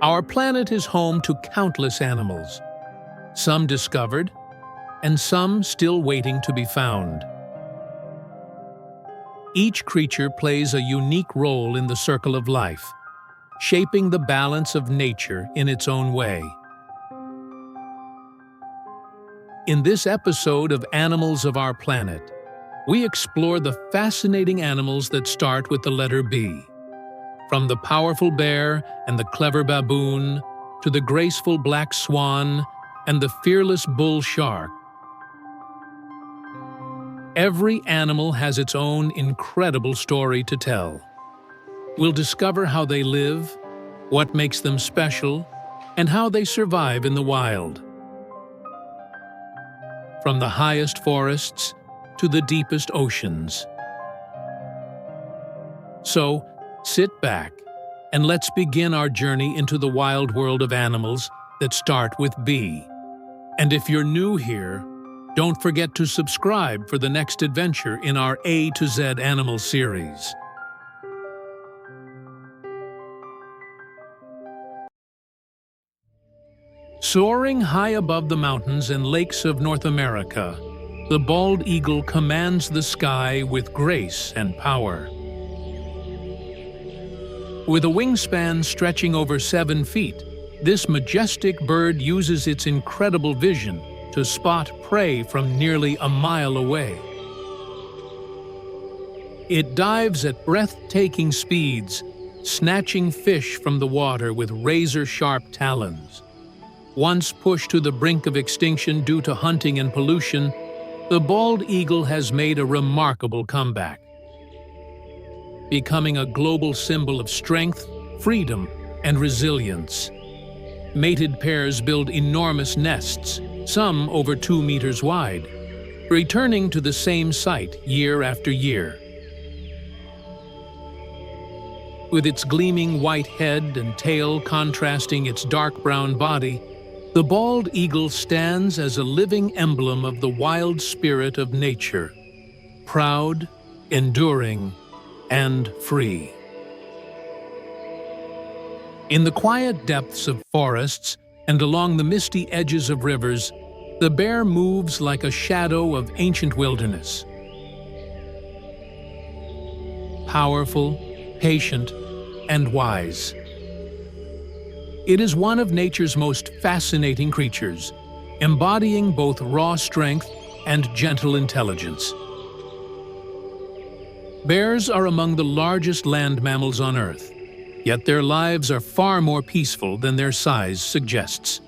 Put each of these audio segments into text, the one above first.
Our planet is home to countless animals, some discovered and some still waiting to be found. Each creature plays a unique role in the circle of life, shaping the balance of nature in its own way. In this episode of Animals of Our Planet, we explore the fascinating animals that start with the letter B. From the powerful bear and the clever baboon, to the graceful black swan and the fearless bull shark. Every animal has its own incredible story to tell. We'll discover how they live, what makes them special, and how they survive in the wild. From the highest forests to the deepest oceans. So, sit back and let's begin our journey into the wild world of animals that start with B. And if you're new here, don't forget to subscribe for the next adventure in our A to Z animal series. Soaring high above the mountains and lakes of North America, the bald eagle commands the sky with grace and power. With a wingspan stretching over 7 feet, this majestic bird uses its incredible vision to spot prey from nearly a mile away. It dives at breathtaking speeds, snatching fish from the water with razor-sharp talons. Once pushed to the brink of extinction due to hunting and pollution, the bald eagle has made a remarkable comeback, becoming a global symbol of strength, freedom, and resilience. Mated pairs build enormous nests, some over 2 meters wide, returning to the same site year after year. With its gleaming white head and tail contrasting its dark brown body, the bald eagle stands as a living emblem of the wild spirit of nature, proud, enduring, and free. In the quiet depths of forests and along the misty edges of rivers, the bear moves like a shadow of ancient wilderness. Powerful, patient, and wise. It is one of nature's most fascinating creatures, embodying both raw strength and gentle intelligence. Bears are among the largest land mammals on Earth, yet their lives are far more peaceful than their size suggests.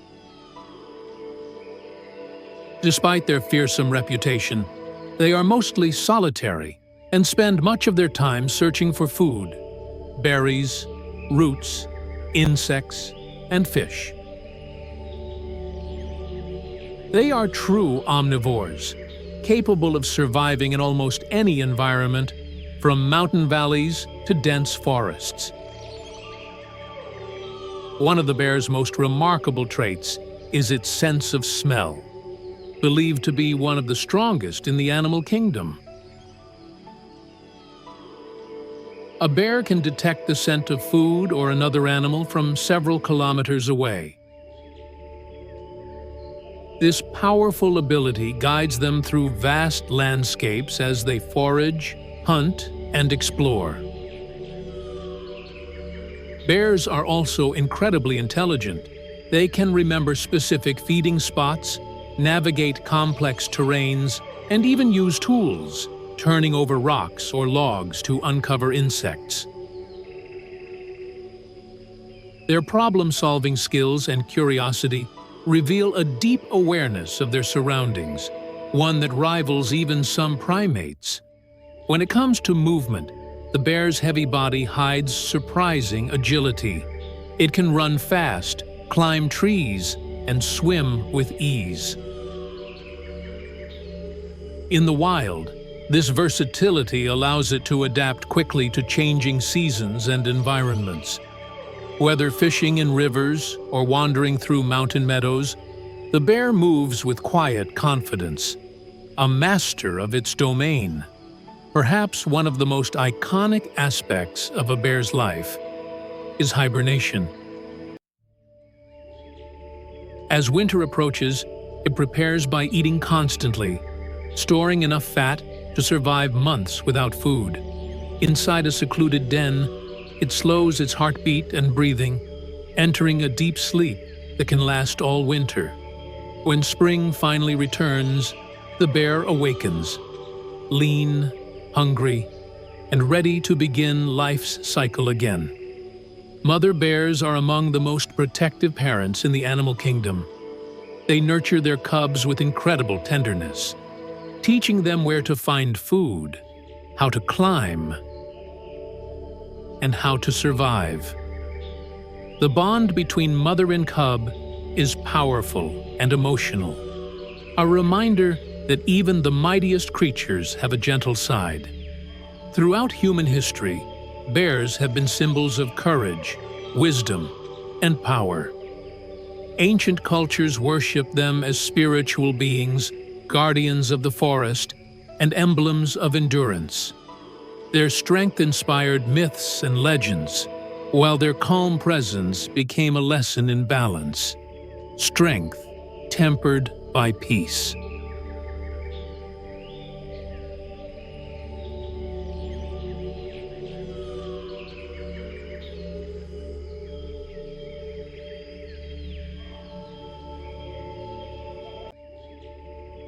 Despite their fearsome reputation, they are mostly solitary and spend much of their time searching for food, berries, roots, insects, and fish. They are true omnivores, capable of surviving in almost any environment, from mountain valleys to dense forests. One of the bear's most remarkable traits is its sense of smell, believed to be one of the strongest in the animal kingdom. A bear can detect the scent of food or another animal from several kilometers away. This powerful ability guides them through vast landscapes as they forage, hunt, and explore. Bears are also incredibly intelligent. They can remember specific feeding spots, navigate complex terrains, and even use tools, turning over rocks or logs to uncover insects. Their problem-solving skills and curiosity reveal a deep awareness of their surroundings, one that rivals even some primates. When it comes to movement, the bear's heavy body hides surprising agility. It can run fast, climb trees, and swim with ease. In the wild, this versatility allows it to adapt quickly to changing seasons and environments. Whether fishing in rivers or wandering through mountain meadows, the bear moves with quiet confidence, a master of its domain. Perhaps one of the most iconic aspects of a bear's life is hibernation. As winter approaches, it prepares by eating constantly, storing enough fat to survive months without food. Inside a secluded den, it slows its heartbeat and breathing, entering a deep sleep that can last all winter. When spring finally returns, the bear awakens, lean, hungry, and ready to begin life's cycle again. Mother bears are among the most protective parents in the animal kingdom. They nurture their cubs with incredible tenderness, teaching them where to find food, how to climb, and how to survive. The bond between mother and cub is powerful and emotional, a reminder that even the mightiest creatures have a gentle side. Throughout human history, bears have been symbols of courage, wisdom, and power. Ancient cultures worshiped them as spiritual beings, guardians of the forest, and emblems of endurance. Their strength inspired myths and legends, while their calm presence became a lesson in balance, strength tempered by peace.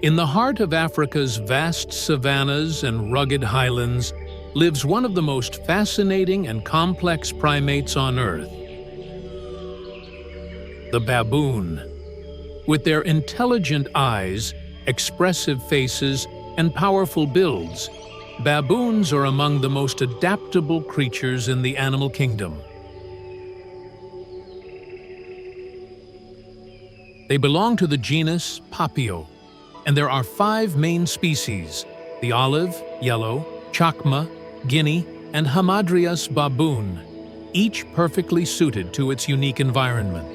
In the heart of Africa's vast savannas and rugged highlands lives one of the most fascinating and complex primates on Earth, the baboon. With their intelligent eyes, expressive faces, and powerful builds, baboons are among the most adaptable creatures in the animal kingdom. They belong to the genus Papio, and there are 5 main species: the olive, yellow, chacma, Guinea, and Hamadryas baboon, each perfectly suited to its unique environment.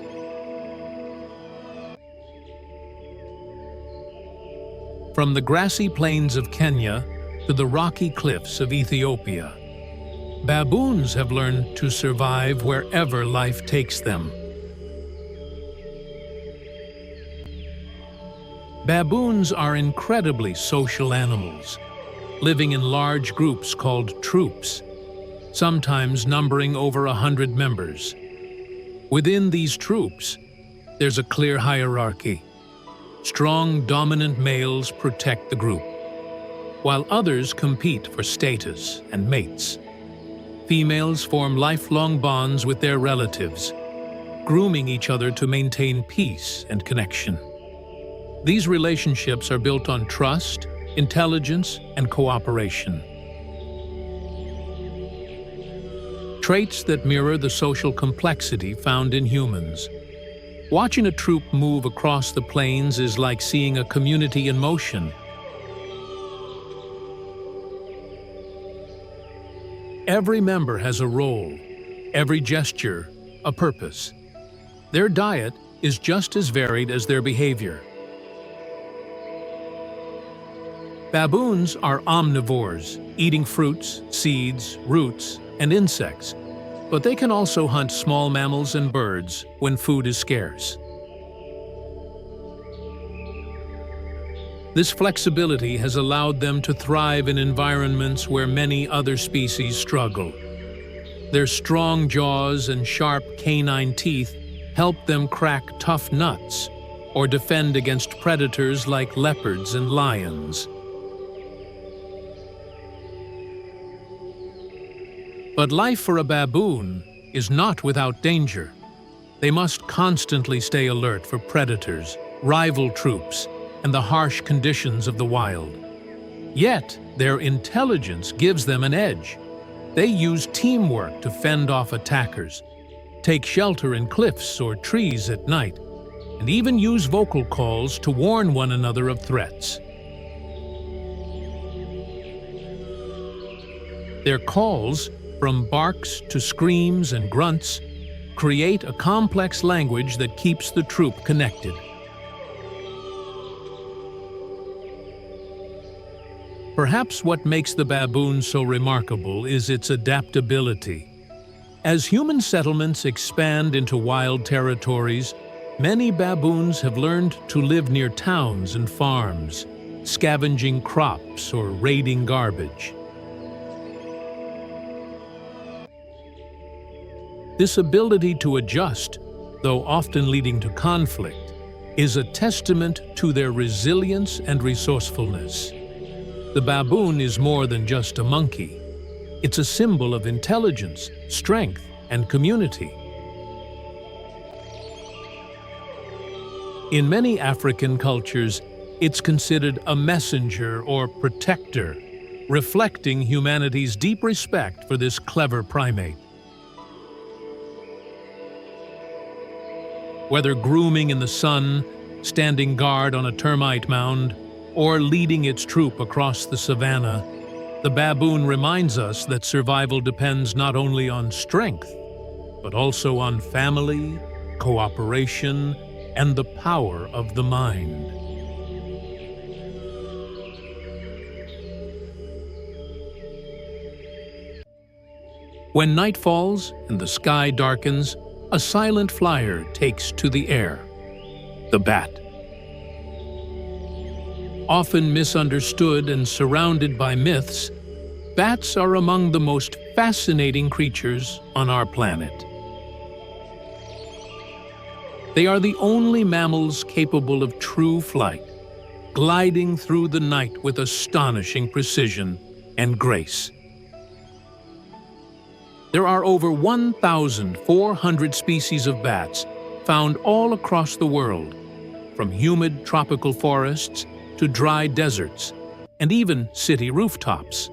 From the grassy plains of Kenya to the rocky cliffs of Ethiopia, baboons have learned to survive wherever life takes them. Baboons are incredibly social animals, living in large groups called troops, sometimes numbering over 100 members. Within these troops, there's a clear hierarchy. Strong, dominant males protect the group, while others compete for status and mates. Females form lifelong bonds with their relatives, grooming each other to maintain peace and connection. These relationships are built on trust, intelligence, and cooperation. Traits that mirror the social complexity found in humans. Watching a troop move across the plains is like seeing a community in motion. Every member has a role, every gesture, a purpose. Their diet is just as varied as their behavior. Baboons are omnivores, eating fruits, seeds, roots, and insects, but they can also hunt small mammals and birds when food is scarce. This flexibility has allowed them to thrive in environments where many other species struggle. Their strong jaws and sharp canine teeth help them crack tough nuts or defend against predators like leopards and lions. But life for a baboon is not without danger. They must constantly stay alert for predators, rival troops, and the harsh conditions of the wild. Yet, their intelligence gives them an edge. They use teamwork to fend off attackers, take shelter in cliffs or trees at night, and even use vocal calls to warn one another of threats. Their calls, from barks to screams and grunts, create a complex language that keeps the troop connected. Perhaps what makes the baboon so remarkable is its adaptability. As human settlements expand into wild territories, Many baboons have learned to live near towns and farms, scavenging crops or raiding garbage. This ability to adjust, though often leading to conflict, is a testament to their resilience and resourcefulness. The baboon is more than just a monkey. It's a symbol of intelligence, strength, and community. In many African cultures, it's considered a messenger or protector, reflecting humanity's deep respect for this clever primate. Whether grooming in the sun, standing guard on a termite mound, or leading its troop across the savannah, the baboon reminds us that survival depends not only on strength, but also on family, cooperation, and the power of the mind. When night falls and the sky darkens, a silent flyer takes to the air, the bat. Often misunderstood and surrounded by myths, bats are among the most fascinating creatures on our planet. They are the only mammals capable of true flight, gliding through the night with astonishing precision and grace. There are over 1,400 species of bats found all across the world, from humid tropical forests to dry deserts, and even city rooftops.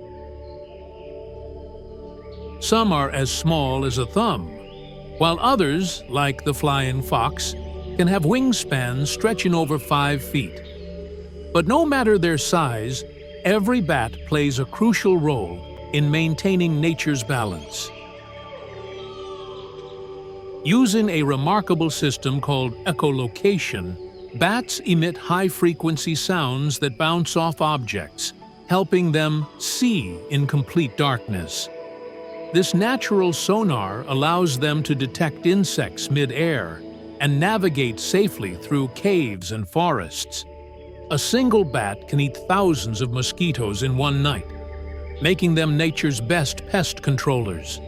Some are as small as a thumb, while others, like the flying fox, can have wingspans stretching over 5 feet. But no matter their size, every bat plays a crucial role in maintaining nature's balance. Using a remarkable system called echolocation, bats emit high-frequency sounds that bounce off objects, helping them see in complete darkness. This natural sonar allows them to detect insects mid-air and navigate safely through caves and forests. A single bat can eat thousands of mosquitoes in one night, making them nature's best pest controllers.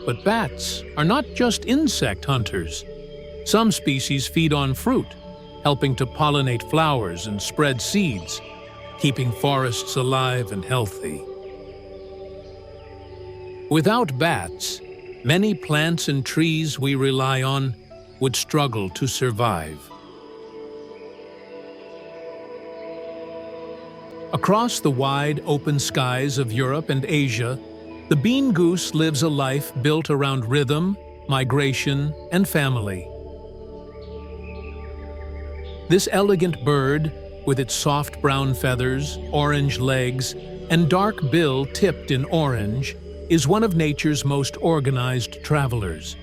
But bats are not just insect hunters. Some species feed on fruit, helping to pollinate flowers and spread seeds, keeping forests alive and healthy. Without bats, many plants and trees we rely on would struggle to survive. Across the wide open skies of Europe and Asia, the bean goose lives a life built around rhythm, migration, and family. This elegant bird, with its soft brown feathers, orange legs, and dark bill tipped in orange, is one of nature's most organized travelers.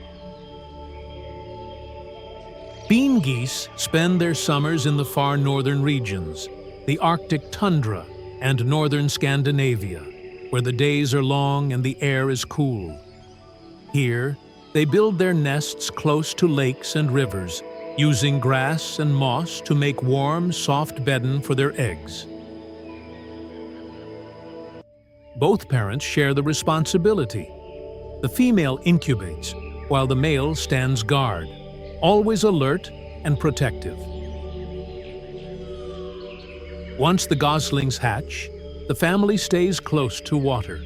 Bean geese spend their summers in the far northern regions, the Arctic tundra and northern Scandinavia, where the days are long and the air is cool. Here, they build their nests close to lakes and rivers, using grass and moss to make warm, soft bedding for their eggs. Both parents share the responsibility. The female incubates, while the male stands guard, always alert and protective. Once the goslings hatch, the family stays close to water.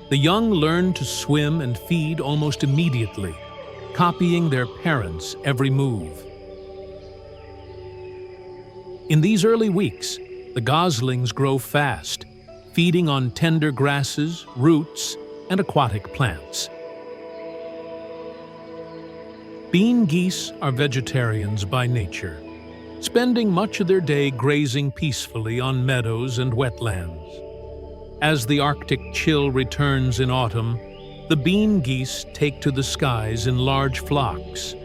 The young learn to swim and feed almost immediately, copying their parents' every move. In these early weeks, the goslings grow fast, feeding on tender grasses, roots, and aquatic plants. Bean geese are vegetarians by nature, spending much of their day grazing peacefully on meadows and wetlands. As the Arctic chill returns in autumn, the bean geese take to the skies in large flocks,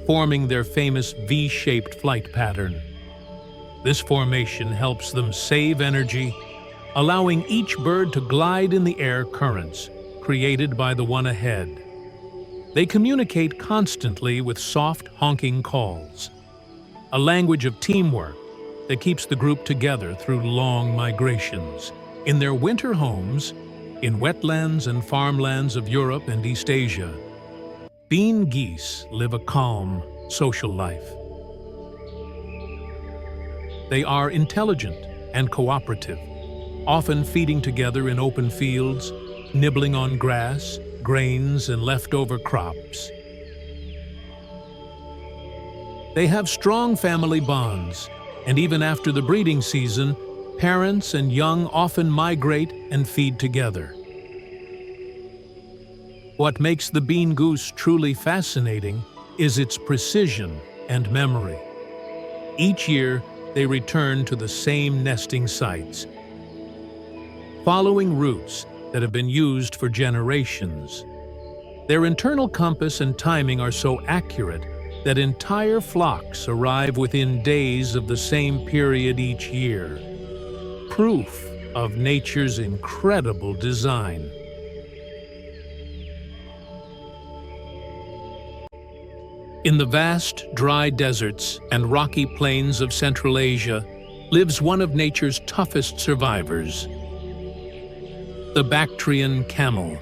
forming their famous V-shaped flight pattern. This formation helps them save energy, allowing each bird to glide in the air currents, created by the one ahead. They communicate constantly with soft, honking calls, a language of teamwork that keeps the group together through long migrations. In their winter homes, in wetlands and farmlands of Europe and East Asia, bean geese live a calm, social life. They are intelligent and cooperative, often feeding together in open fields, nibbling on grass, grains, and leftover crops. They have strong family bonds, and even after the breeding season, parents and young often migrate and feed together. What makes the bean goose truly fascinating is its precision and memory. Each year, they return to the same nesting sites, following routes that have been used for generations. Their internal compass and timing are so accurate that entire flocks arrive within days of the same period each year. Proof of nature's incredible design. In the vast, dry deserts and rocky plains of Central Asia lives one of nature's toughest survivors, the Bactrian camel.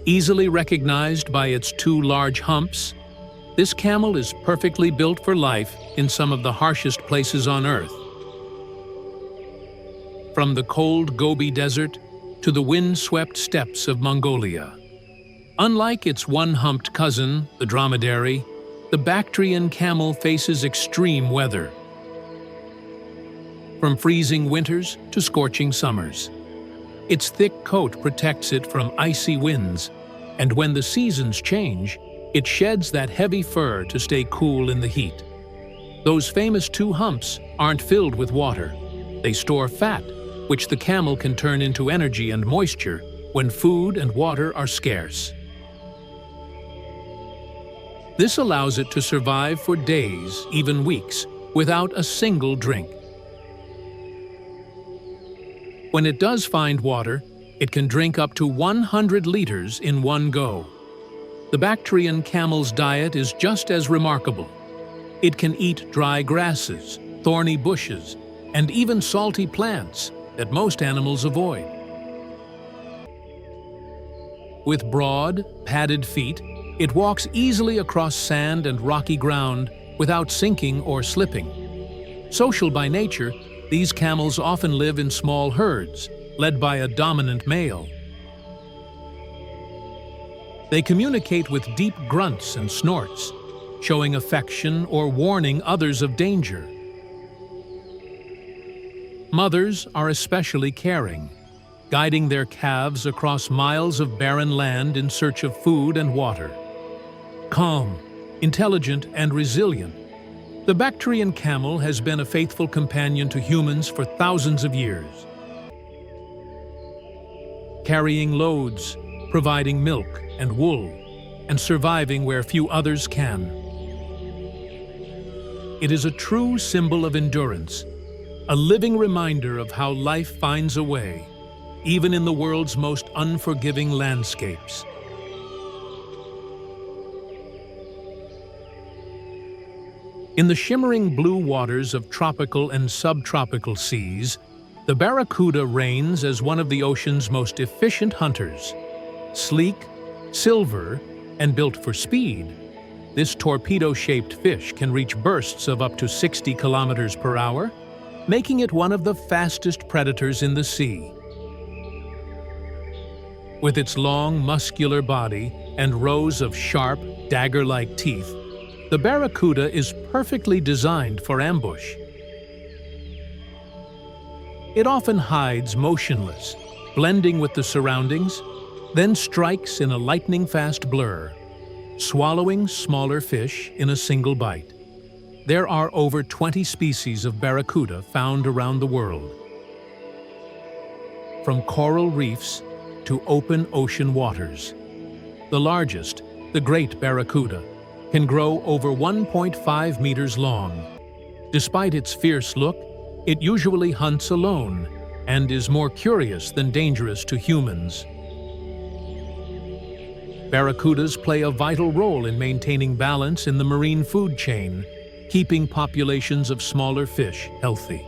Easily recognized by its two large humps, this camel is perfectly built for life in some of the harshest places on Earth. From the cold Gobi Desert to the wind-swept steppes of Mongolia. Unlike its one-humped cousin, the dromedary, the Bactrian camel faces extreme weather, from freezing winters to scorching summers. Its thick coat protects it from icy winds, and when the seasons change, it sheds that heavy fur to stay cool in the heat. Those famous two humps aren't filled with water. They store fat, which the camel can turn into energy and moisture when food and water are scarce. This allows it to survive for days, even weeks, without a single drink. When it does find water, it can drink up to 100 liters in one go. The Bactrian camel's diet is just as remarkable. It can eat dry grasses, thorny bushes, and even salty plants that most animals avoid. With broad, padded feet, it walks easily across sand and rocky ground without sinking or slipping. Social by nature, these camels often live in small herds, led by a dominant male. They communicate with deep grunts and snorts, showing affection or warning others of danger. Mothers are especially caring, guiding their calves across miles of barren land in search of food and water. Calm, intelligent, and resilient, the Bactrian camel has been a faithful companion to humans for thousands of years. Carrying loads, providing milk and wool, and surviving where few others can. It is a true symbol of endurance, a living reminder of how life finds a way, even in the world's most unforgiving landscapes. In the shimmering blue waters of tropical and subtropical seas, the Barracuda reigns as one of the ocean's most efficient hunters. Sleek, silver, and built for speed, this torpedo-shaped fish can reach bursts of up to 60 kilometers per hour, making it one of the fastest predators in the sea. With its long, muscular body and rows of sharp, dagger-like teeth, the Barracuda is perfectly designed for ambush. It often hides motionless, blending with the surroundings, then strikes in a lightning-fast blur, swallowing smaller fish in a single bite. There are over 20 species of Barracuda found around the world. From coral reefs to open ocean waters. The largest, the Great Barracuda, can grow over 1.5 meters long. Despite its fierce look, it usually hunts alone and is more curious than dangerous to humans. Barracudas play a vital role in maintaining balance in the marine food chain, keeping populations of smaller fish healthy.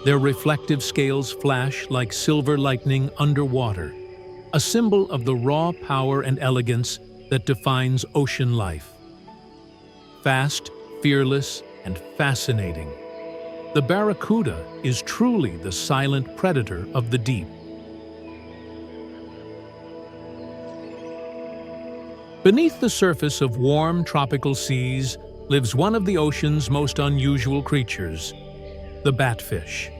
Their reflective scales flash like silver lightning underwater, a symbol of the raw power and elegance that defines ocean life. Fast, fearless, and fascinating, the barracuda is truly the silent predator of the deep. Beneath the surface of warm tropical seas lives one of the ocean's most unusual creatures, the batfish.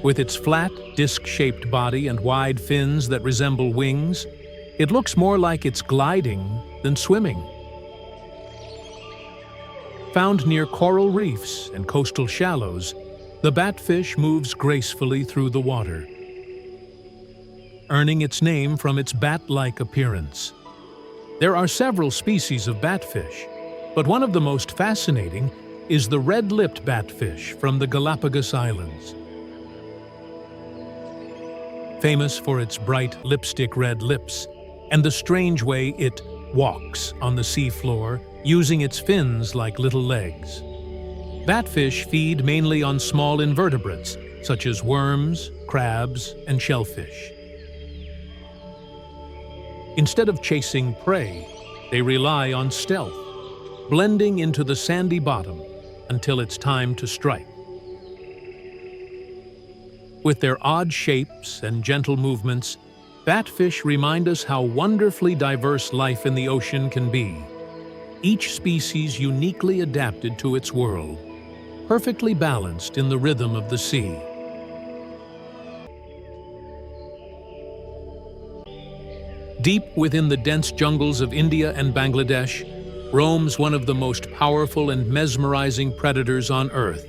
With its flat, disc-shaped body and wide fins that resemble wings, it looks more like it's gliding than swimming. Found near coral reefs and coastal shallows, the batfish moves gracefully through the water, earning its name from its bat-like appearance. There are several species of batfish, but one of the most fascinating is the red-lipped batfish from the Galapagos Islands. Famous for its bright lipstick red lips and the strange way it walks on the seafloor using its fins like little legs. Batfish feed mainly on small invertebrates such as worms, crabs, and shellfish. Instead of chasing prey, they rely on stealth, blending into the sandy bottom until it's time to strike. With their odd shapes and gentle movements, batfish remind us how wonderfully diverse life in the ocean can be. Each species uniquely adapted to its world, perfectly balanced in the rhythm of the sea. Deep within the dense jungles of India and Bangladesh roams one of the most powerful and mesmerizing predators on Earth,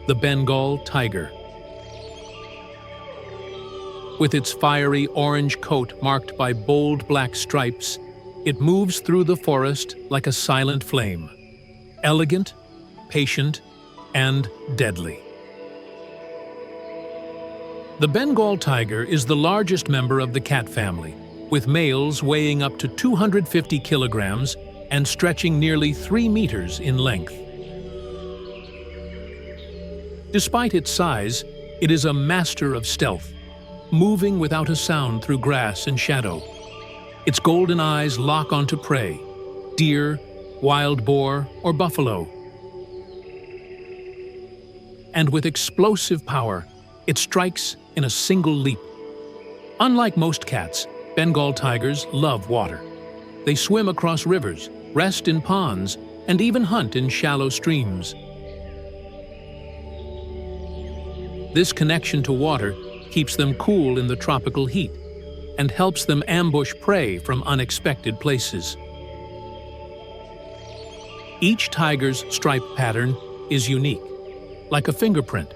the Bengal tiger. With its fiery orange coat marked by bold black stripes, it moves through the forest like a silent flame, elegant, patient, and deadly. The Bengal tiger is the largest member of the cat family, with males weighing up to 250 kilograms and stretching nearly 3 meters in length. Despite its size, it is a master of stealth, moving without a sound through grass and shadow. Its golden eyes lock onto prey, deer, wild boar, or buffalo. And with explosive power, it strikes in a single leap. Unlike most cats, Bengal tigers love water. They swim across rivers, rest in ponds, and even hunt in shallow streams. This connection to water keeps them cool in the tropical heat and helps them ambush prey from unexpected places. Each tiger's stripe pattern is unique, like a fingerprint.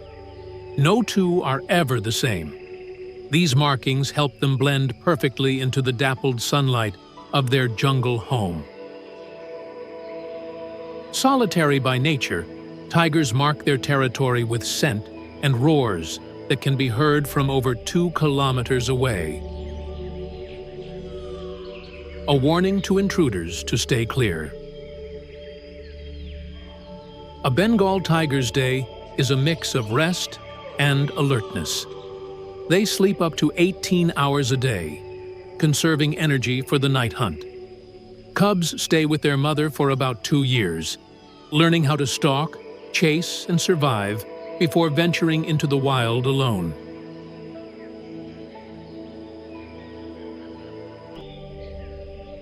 No two are ever the same. These markings help them blend perfectly into the dappled sunlight of their jungle home. Solitary by nature, tigers mark their territory with scent and roars that can be heard from over 2 kilometers away. A warning to intruders to stay clear. A Bengal tiger's day is a mix of rest and alertness. They sleep up to 18 hours a day, conserving energy for the night hunt. Cubs stay with their mother for about 2 years, learning how to stalk, chase, and survive before venturing into the wild alone.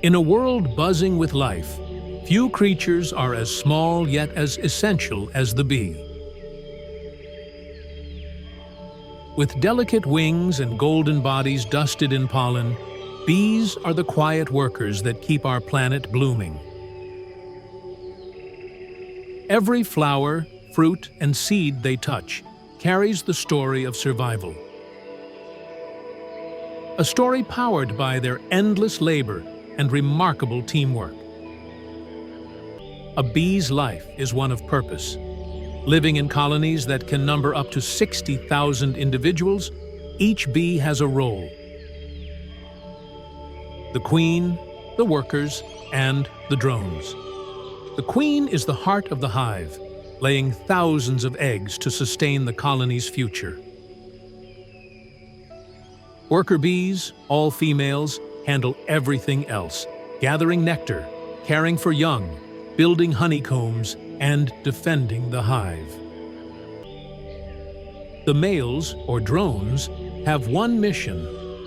In a world buzzing with life, few creatures are as small yet as essential as the bee. With delicate wings and golden bodies dusted in pollen, bees are the quiet workers that keep our planet blooming. Every flower, fruit, and seed they touch carries the story of survival. A story powered by their endless labor and remarkable teamwork. A bee's life is one of purpose. Living in colonies that can number up to 60,000 individuals, Each bee has a role: the queen, the workers, and the drones. The queen is the heart of the hive, laying thousands of eggs to sustain the colony's future. Worker bees, all females, handle everything else, gathering nectar, caring for young, building honeycombs, and defending the hive. The males, or drones, have one mission: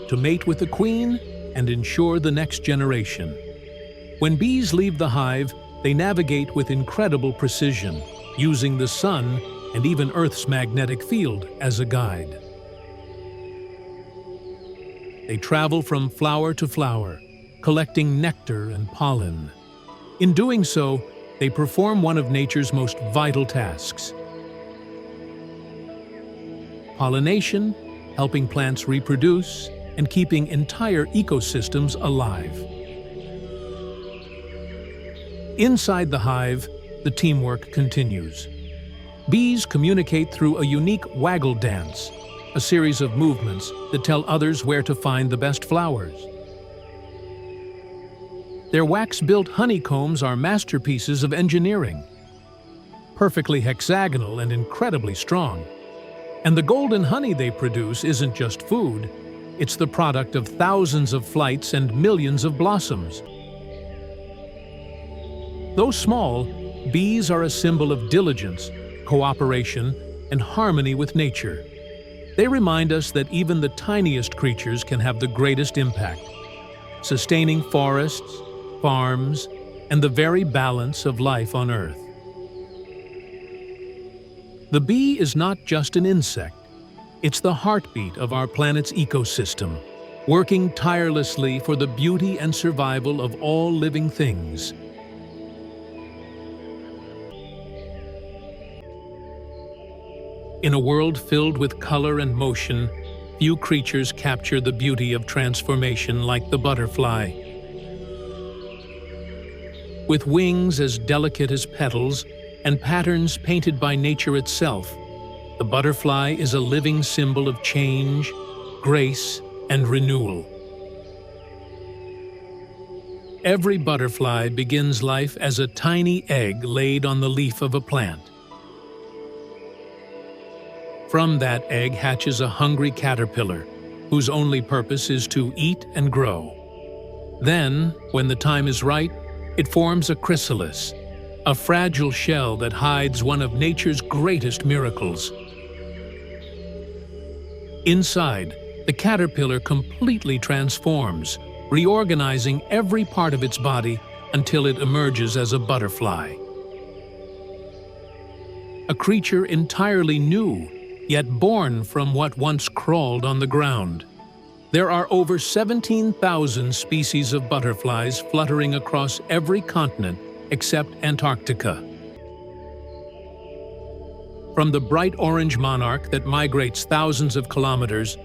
to mate with the queen and ensure the next generation. When bees leave the hive, they navigate with incredible precision, using the sun and even Earth's magnetic field as a guide. They travel from flower to flower, collecting nectar and pollen. In doing so, they perform one of nature's most vital tasks: pollination, helping plants reproduce, and keeping entire ecosystems alive. Inside the hive, the teamwork continues. Bees communicate through a unique waggle dance, a series of movements that tell others where to find the best flowers. Their wax-built honeycombs are masterpieces of engineering, perfectly hexagonal and incredibly strong. And the golden honey they produce isn't just food, it's the product of thousands of flights and millions of blossoms. Though small, bees are a symbol of diligence, cooperation, and harmony with nature. They remind us that even the tiniest creatures can have the greatest impact, sustaining forests, farms, and the very balance of life on Earth. The bee is not just an insect. It's the heartbeat of our planet's ecosystem, working tirelessly for the beauty and survival of all living things. In a world filled with color and motion, few creatures capture the beauty of transformation like the butterfly. With wings as delicate as petals and patterns painted by nature itself, the butterfly is a living symbol of change, grace, and renewal. Every butterfly begins life as a tiny egg laid on the leaf of a plant. From that egg hatches a hungry caterpillar, whose only purpose is to eat and grow. Then, when the time is right, it forms a chrysalis, a fragile shell that hides one of nature's greatest miracles. Inside, the caterpillar completely transforms, reorganizing every part of its body until it emerges as a butterfly. A creature entirely new, yet born from what once crawled on the ground. There are over 17,000 species of butterflies fluttering across every continent except Antarctica. From the bright orange monarch that migrates thousands of kilometers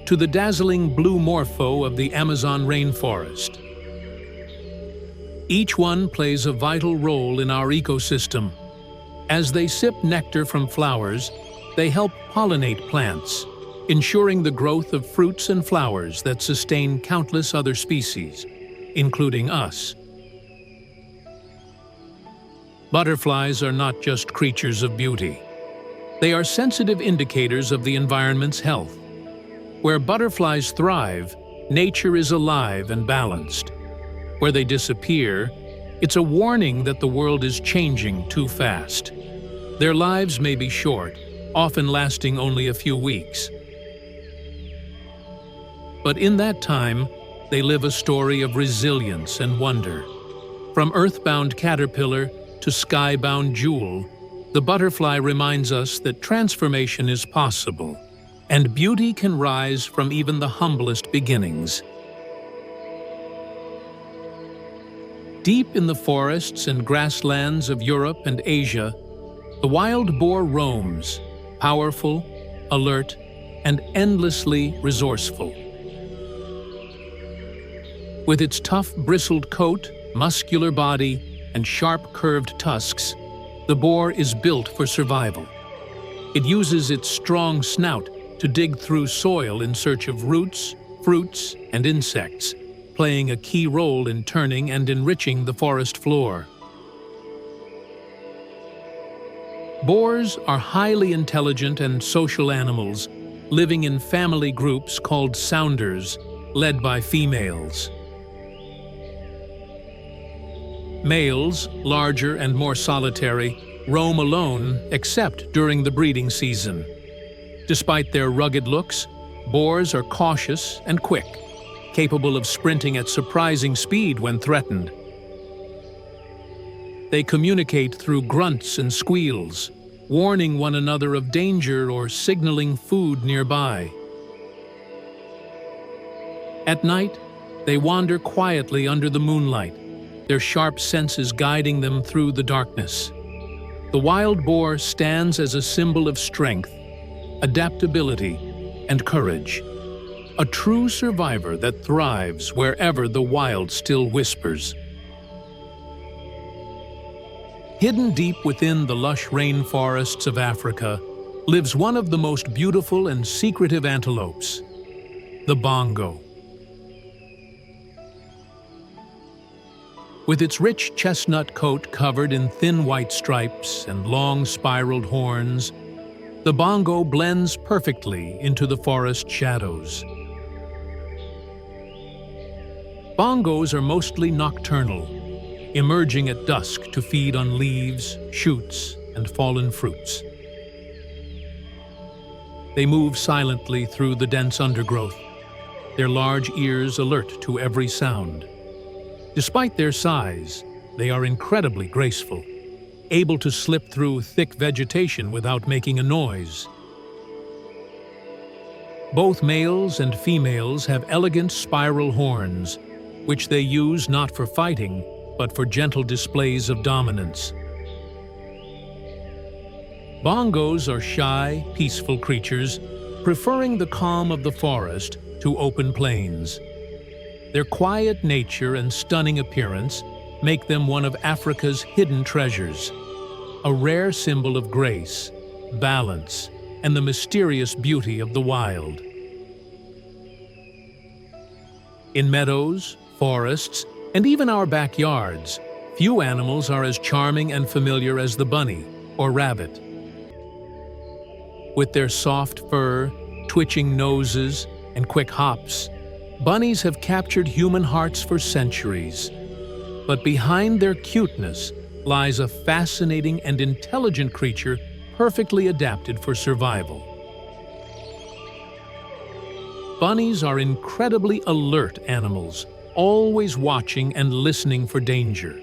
to the dazzling blue morpho of the Amazon rainforest. Each one plays a vital role in our ecosystem. As they sip nectar from flowers, they help pollinate plants, ensuring the growth of fruits and flowers that sustain countless other species, including us. Butterflies are not just creatures of beauty. They are sensitive indicators of the environment's health. Where butterflies thrive, nature is alive and balanced. Where they disappear, it's a warning that the world is changing too fast. Their lives may be short, often lasting only a few weeks. But in that time, they live a story of resilience and wonder. From earthbound caterpillar to skybound jewel, the butterfly reminds us that transformation is possible, and beauty can rise from even the humblest beginnings. Deep in the forests and grasslands of Europe and Asia, the wild boar roams, powerful, alert, and endlessly resourceful. With its tough bristled coat, muscular body, and sharp curved tusks, the boar is built for survival. It uses its strong snout to dig through soil in search of roots, fruits, and insects, playing a key role in turning and enriching the forest floor. Boars are highly intelligent and social animals, living in family groups called sounders, led by females. Males, larger and more solitary, roam alone except during the breeding season. Despite their rugged looks, boars are cautious and quick, capable of sprinting at surprising speed when threatened. They communicate through grunts and squeals, warning one another of danger or signaling food nearby. At night, they wander quietly under the moonlight, their sharp senses guiding them through the darkness. The wild boar stands as a symbol of strength, adaptability, and courage, a true survivor that thrives wherever the wild still whispers. Hidden deep within the lush rainforests of Africa lives one of the most beautiful and secretive antelopes, the Bongo. With its rich chestnut coat covered in thin white stripes and long spiraled horns, the Bongo blends perfectly into the forest shadows. Bongos are mostly nocturnal, emerging at dusk to feed on leaves, shoots, and fallen fruits. They move silently through the dense undergrowth, their large ears alert to every sound. Despite their size, they are incredibly graceful, able to slip through thick vegetation without making a noise. Both males and females have elegant spiral horns, which they use not for fighting, but for gentle displays of dominance. Bongos are shy, peaceful creatures, preferring the calm of the forest to open plains. Their quiet nature and stunning appearance make them one of Africa's hidden treasures, a rare symbol of grace, balance, and the mysterious beauty of the wild. In meadows, forests, and even our backyards, few animals are as charming and familiar as the bunny or rabbit. With their soft fur, twitching noses, and quick hops, bunnies have captured human hearts for centuries. But behind their cuteness lies a fascinating and intelligent creature perfectly adapted for survival. Bunnies are incredibly alert animals, always watching and listening for danger.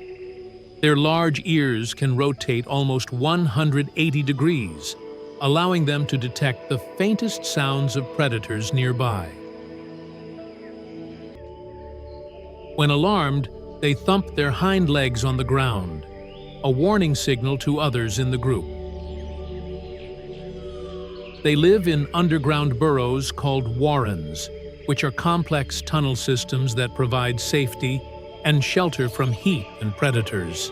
Their large ears can rotate almost 180 degrees, allowing them to detect the faintest sounds of predators nearby. When alarmed, they thump their hind legs on the ground, a warning signal to others in the group. They live in underground burrows called warrens, which are complex tunnel systems that provide safety and shelter from heat and predators.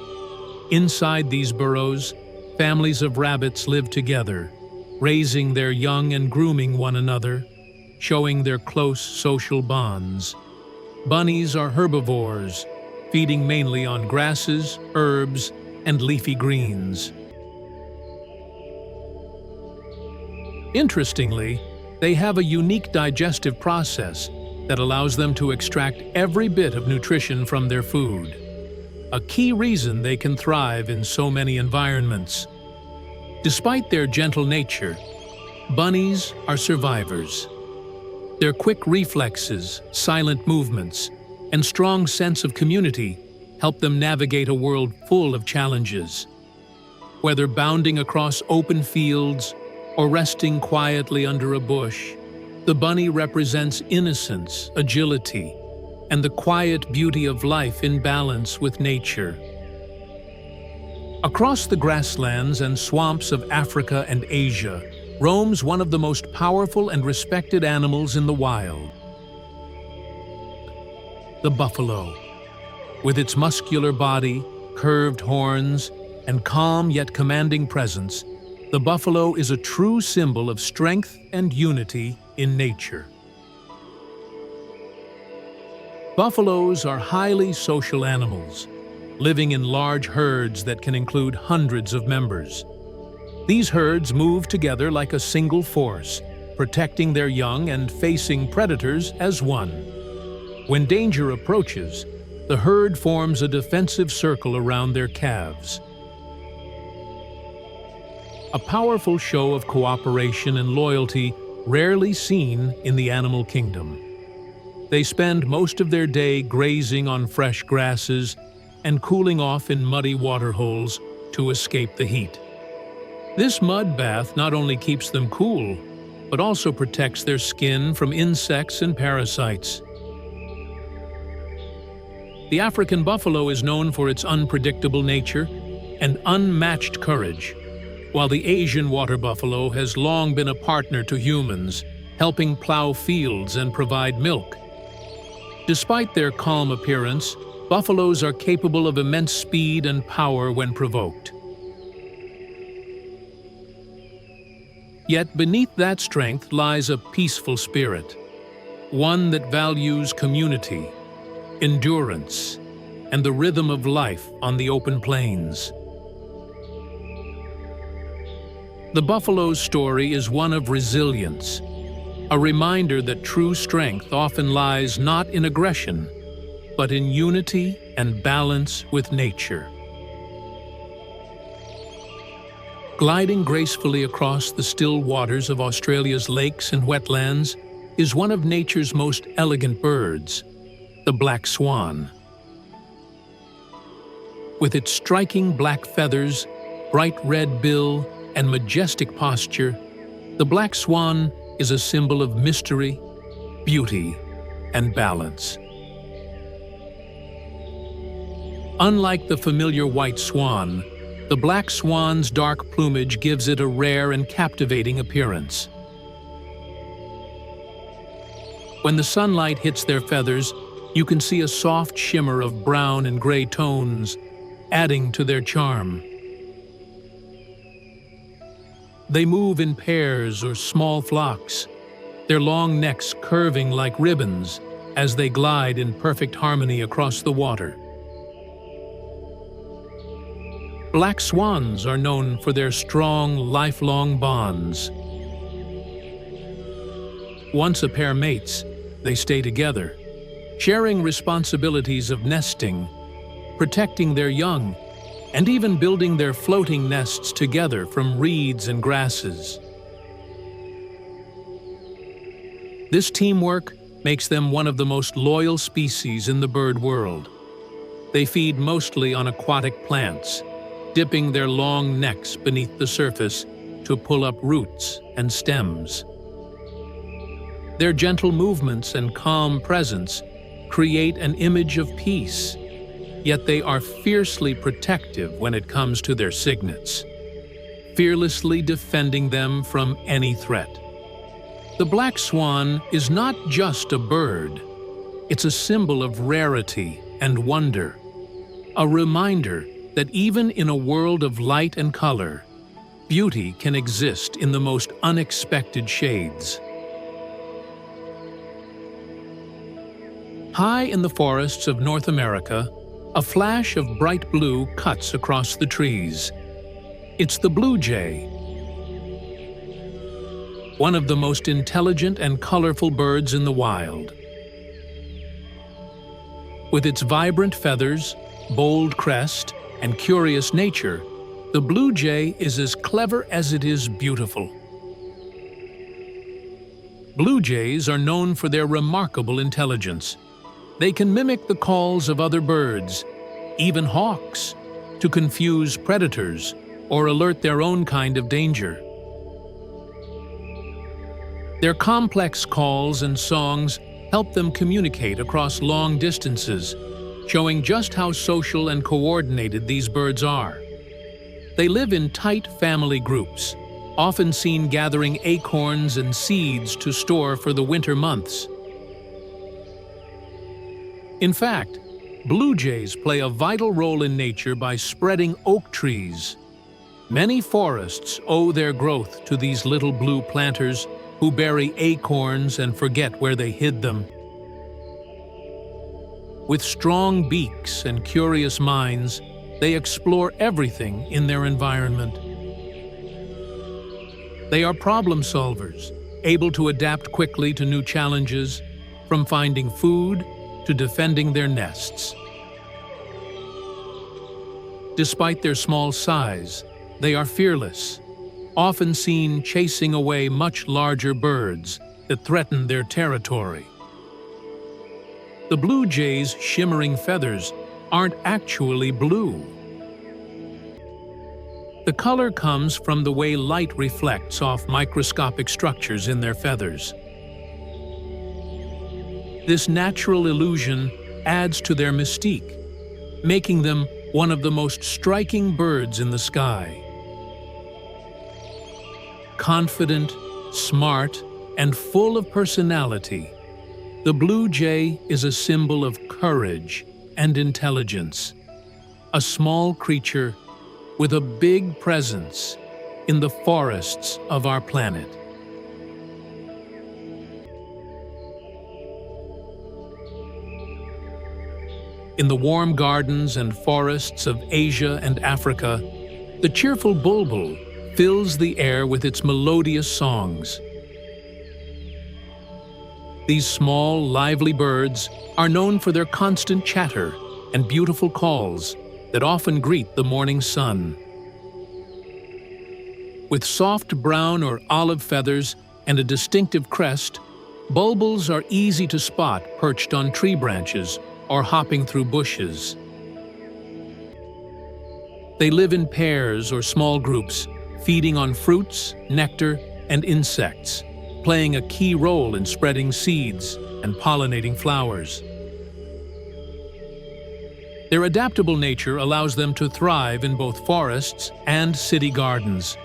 Inside these burrows, families of rabbits live together, raising their young and grooming one another, showing their close social bonds. Bunnies are herbivores, feeding mainly on grasses, herbs, and leafy greens. Interestingly, they have a unique digestive process that allows them to extract every bit of nutrition from their food, a key reason they can thrive in so many environments. Despite their gentle nature, bunnies are survivors. Their quick reflexes, silent movements, and strong sense of community help them navigate a world full of challenges. Whether bounding across open fields or resting quietly under a bush, the bunny represents innocence, agility, and the quiet beauty of life in balance with nature. Across the grasslands and swamps of Africa and Asia roams one of the most powerful and respected animals in the wild, the buffalo. With its muscular body, curved horns, and calm yet commanding presence, The buffalo is a true symbol of strength and unity in nature. Buffaloes are highly social animals, living in large herds that can include hundreds of members. These herds move together like a single force, protecting their young and facing predators as one. When danger approaches, the herd forms a defensive circle around their calves. A powerful show of cooperation and loyalty rarely seen in the animal kingdom. They spend most of their day grazing on fresh grasses and cooling off in muddy water holes to escape the heat. This mud bath not only keeps them cool, but also protects their skin from insects and parasites. The African buffalo is known for its unpredictable nature and unmatched courage, while the Asian water buffalo has long been a partner to humans, helping plow fields and provide milk. Despite their calm appearance, buffaloes are capable of immense speed and power when provoked. Yet beneath that strength lies a peaceful spirit, one that values community, endurance, and the rhythm of life on the open plains. The buffalo's story is one of resilience, a reminder that true strength often lies not in aggression, but in unity and balance with nature. Gliding gracefully across the still waters of Australia's lakes and wetlands is one of nature's most elegant birds, the Black Swan. With its striking black feathers, bright red bill, and majestic posture, the Black Swan is a symbol of mystery, beauty, and balance. Unlike the familiar white swan, the black swan's dark plumage gives it a rare and captivating appearance. When the sunlight hits their feathers, you can see a soft shimmer of brown and gray tones, adding to their charm. They move in pairs or small flocks, their long necks curving like ribbons as they glide in perfect harmony across the water. Black swans are known for their strong, lifelong bonds. Once a pair mates, they stay together, sharing responsibilities of nesting, protecting their young, and even building their floating nests together from reeds and grasses. This teamwork makes them one of the most loyal species in the bird world. They feed mostly on aquatic plants, dipping their long necks beneath the surface to pull up roots and stems. Their gentle movements and calm presence create an image of peace, yet they are fiercely protective when it comes to their cygnets, fearlessly defending them from any threat. The black swan is not just a bird, it's a symbol of rarity and wonder, a reminder that even in a world of light and color, beauty can exist in the most unexpected shades. High in the forests of North America, a flash of bright blue cuts across the trees. It's the blue jay, one of the most intelligent and colorful birds in the wild. With its vibrant feathers, bold crest, and curious nature, the blue jay is as clever as it is beautiful. Blue jays are known for their remarkable intelligence. They can mimic the calls of other birds, even hawks, to confuse predators or alert their own kind of danger. Their complex calls and songs help them communicate across long distances, showing just how social and coordinated these birds are. They live in tight family groups, often seen gathering acorns and seeds to store for the winter months. In fact, blue jays play a vital role in nature by spreading oak trees, Many forests owe their growth to these little blue planters who bury acorns and forget where they hid them. With strong beaks and curious minds, they explore everything in their environment. They are problem solvers, able to adapt quickly to new challenges, from finding food to defending their nests. Despite their small size, they are fearless, often seen chasing away much larger birds that threaten their territory. The blue jay's shimmering feathers aren't actually blue. The color comes from the way light reflects off microscopic structures in their feathers. This natural illusion adds to their mystique, making them one of the most striking birds in the sky. Confident, smart, and full of personality, the blue jay is a symbol of courage and intelligence, a small creature with a big presence in the forests of our planet. In the warm gardens and forests of Asia and Africa, the cheerful bulbul fills the air with its melodious songs. These small, lively birds are known for their constant chatter and beautiful calls that often greet the morning sun. With soft brown or olive feathers and a distinctive crest, bulbuls are easy to spot perched on tree branches or hopping through bushes. They live in pairs or small groups, feeding on fruits, nectar, and insects, playing a key role in spreading seeds and pollinating flowers. Their adaptable nature allows them to thrive in both forests and city gardens.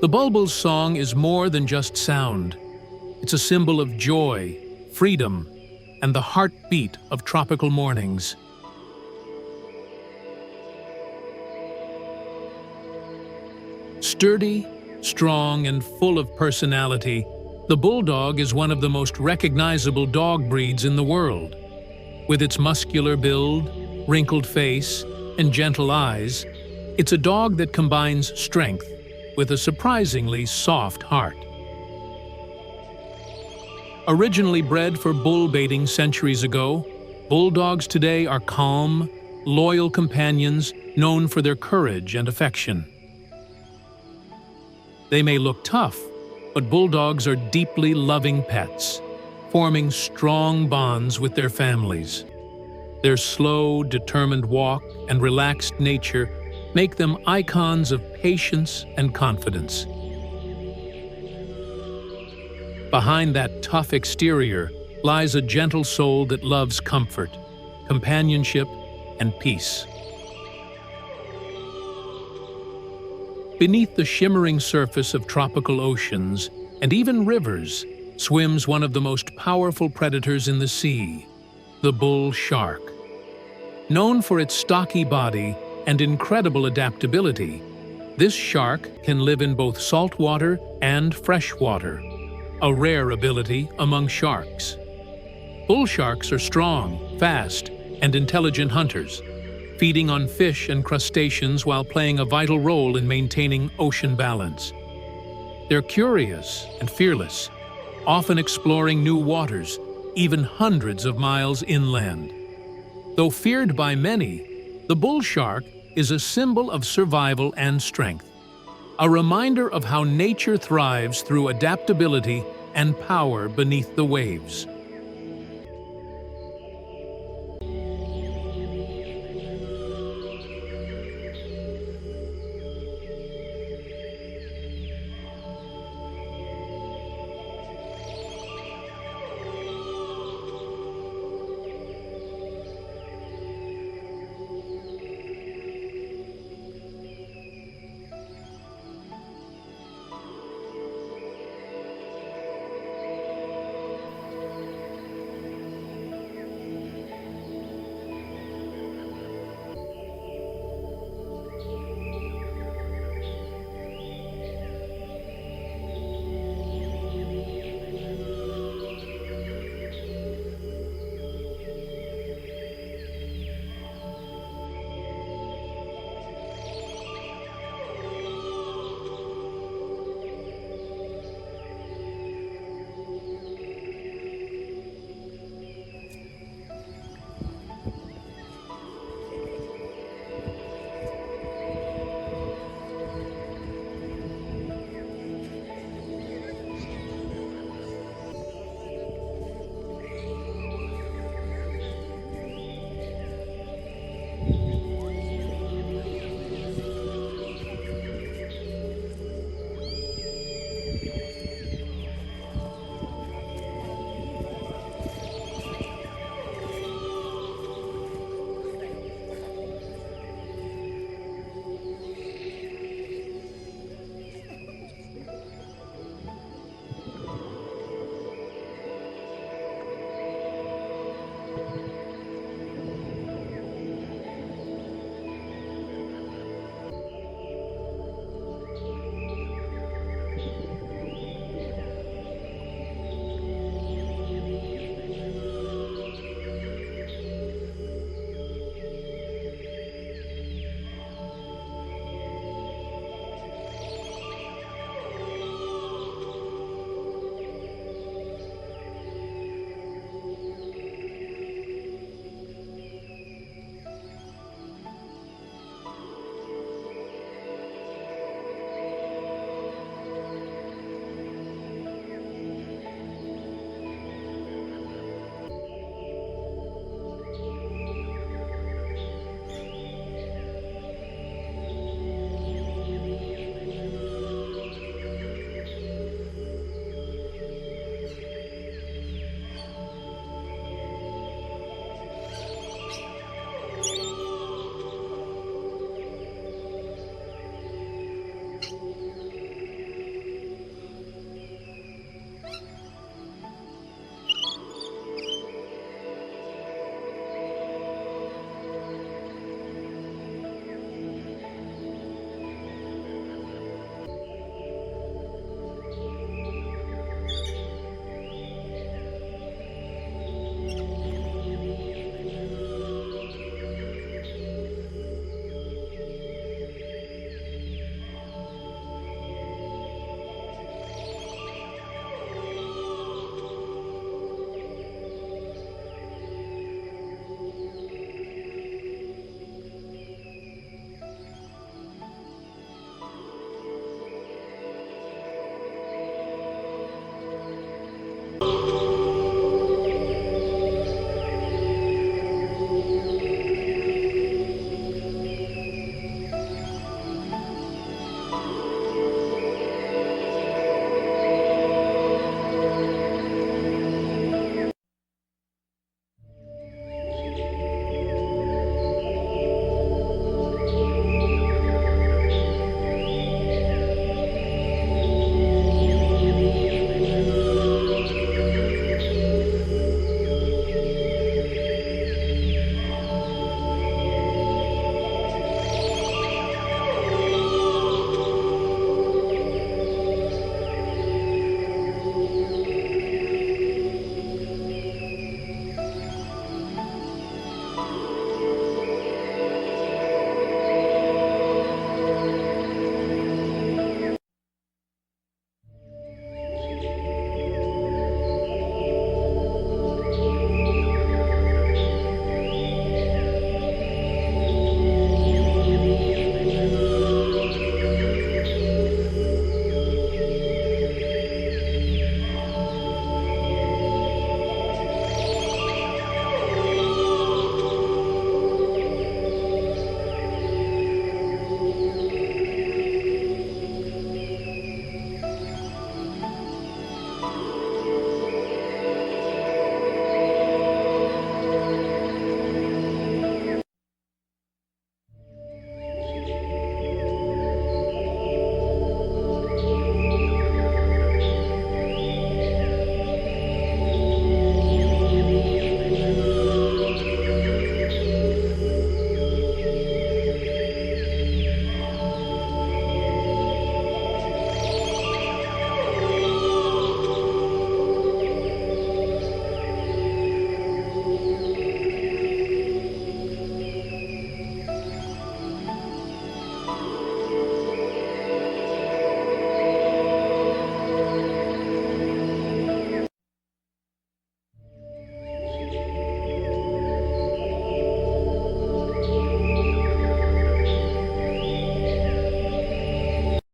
The bulbul's song is more than just sound. It's a symbol of joy, freedom, and the heartbeat of tropical mornings. Sturdy, strong, and full of personality, the bulldog is one of the most recognizable dog breeds in the world. With its muscular build, wrinkled face, and gentle eyes, it's a dog that combines strength with a surprisingly soft heart. Originally bred for bull baiting centuries ago, bulldogs today are calm, loyal companions known for their courage and affection. They may look tough, but bulldogs are deeply loving pets, forming strong bonds with their families. Their slow, determined walk and relaxed nature make them icons of patience and confidence. Behind that tough exterior lies a gentle soul that loves comfort, companionship, and peace. Beneath the shimmering surface of tropical oceans and even rivers swims one of the most powerful predators in the sea, the bull shark. Known for its stocky body and incredible adaptability, this shark can live in both saltwater and freshwater, a rare ability among sharks. Bull sharks are strong, fast, and intelligent hunters, feeding on fish and crustaceans while playing a vital role in maintaining ocean balance. They're curious and fearless, often exploring new waters, even hundreds of miles inland. Though feared by many, the bull shark is a symbol of survival and strength, a reminder of how nature thrives through adaptability and power beneath the waves.